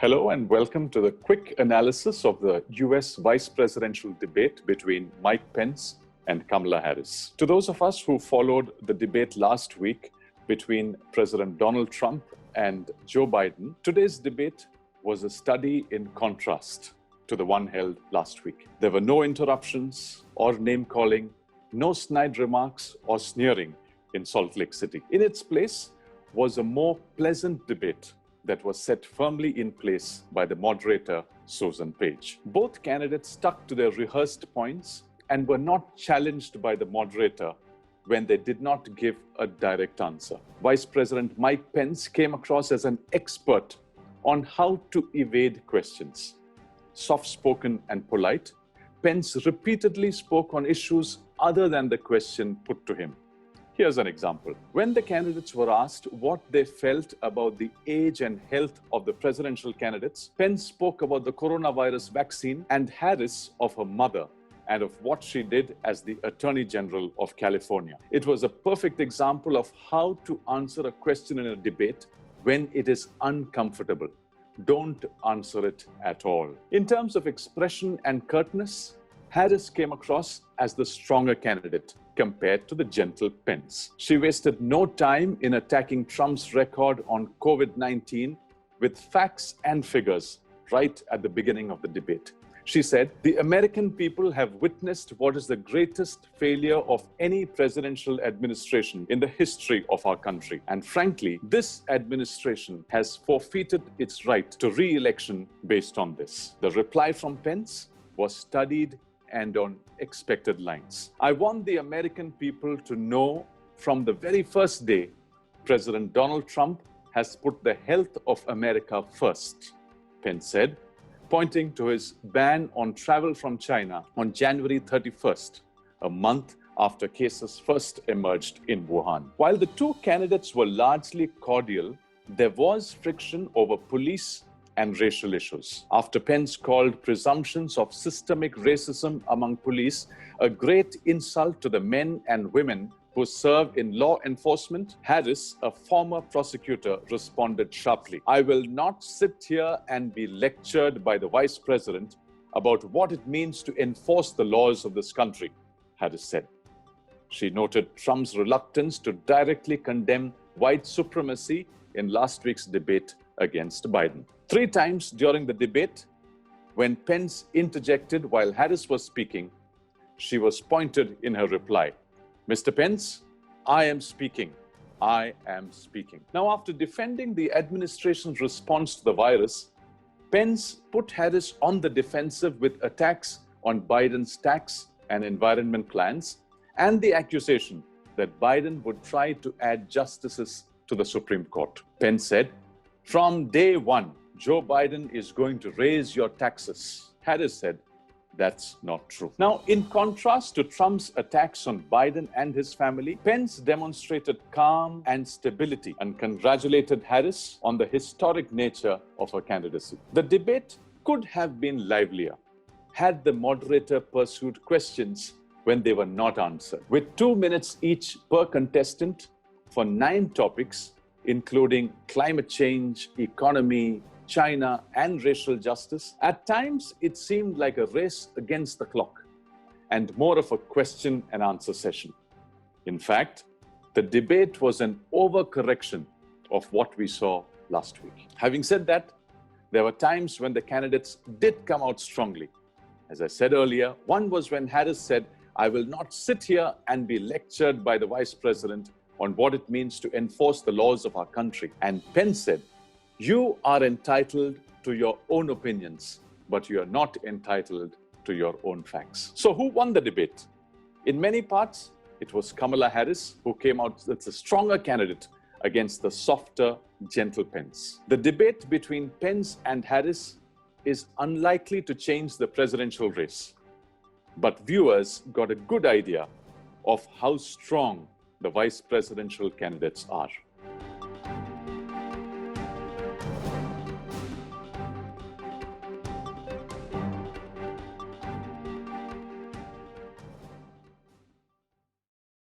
Hello and welcome to the quick analysis of the US vice presidential debate between Mike Pence and Kamala Harris. To those of us who followed the debate last week between President Donald Trump and Joe Biden, today's debate was a study in contrast to the one held last week. There were no interruptions or name-calling, no snide remarks or sneering in Salt Lake City. In its place was a more pleasant debate that was set firmly in place by the moderator, Susan Page. Both candidates stuck to their rehearsed points and were not challenged by the moderator when they did not give a direct answer. Vice President Mike Pence came across as an expert on how to evade questions. Soft-spoken and polite, Pence repeatedly spoke on issues other than the question put to him. Here's an example. When the candidates were asked what they felt about the age and health of the presidential candidates, Pence spoke about the coronavirus vaccine and Harris of her mother and of what she did as the Attorney General of California. It was a perfect example of how to answer a question in a debate when it is uncomfortable. Don't answer it at all. In terms of expression and curtness, Harris came across as the stronger candidate compared to the gentle Pence. She wasted no time in attacking Trump's record on COVID-19 with facts and figures right at the beginning of the debate. She said, "The American people have witnessed what is the greatest failure of any presidential administration in the history of our country. And frankly, this administration has forfeited its right to re-election based on this." The reply from Pence was studied and on expected lines. "I want the American people to know from the very first day, President Donald Trump has put the health of America first," Pence said, pointing to his ban on travel from China on January 31st, a month after cases first emerged in Wuhan. While the two candidates were largely cordial, there was friction over police and racial issues. After Pence called presumptions of systemic racism among police a great insult to the men and women who serve in law enforcement, Harris, a former prosecutor, responded sharply, "I will not sit here and be lectured by the vice president about what it means to enforce the laws of this country," Harris said. She noted Trump's reluctance to directly condemn white supremacy in last week's debate against Biden. 3 times during the debate, when Pence interjected while Harris was speaking, she was pointed in her reply, "Mr. Pence, I am speaking. I am speaking." Now, after defending the administration's response to the virus, Pence put Harris on the defensive with attacks on Biden's tax and environment plans and the accusation that Biden would try to add justices to the Supreme Court. Pence said, "From day one, Joe Biden is going to raise your taxes." Harris said, "That's not true." Now, in contrast to Trump's attacks on Biden and his family, Pence demonstrated calm and stability and congratulated Harris on the historic nature of her candidacy. The debate could have been livelier had the moderator pursued questions when they were not answered. With 2 minutes each per contestant for 9 topics, including climate change, economy, China, and racial justice, at times it seemed like a race against the clock and more of a question and answer session. In fact, the debate was an overcorrection of what we saw last week. Having said that, there were times when the candidates did come out strongly. As I said earlier, one was when Harris said, "I will not sit here and be lectured by the vice president on what it means to enforce the laws of our country." And Pence said, "You are entitled to your own opinions, but you are not entitled to your own facts." So who won the debate? In many parts, it was Kamala Harris who came out as a stronger candidate against the softer, gentle Pence. The debate between Pence and Harris is unlikely to change the presidential race, but viewers got a good idea of how strong the vice presidential candidates are.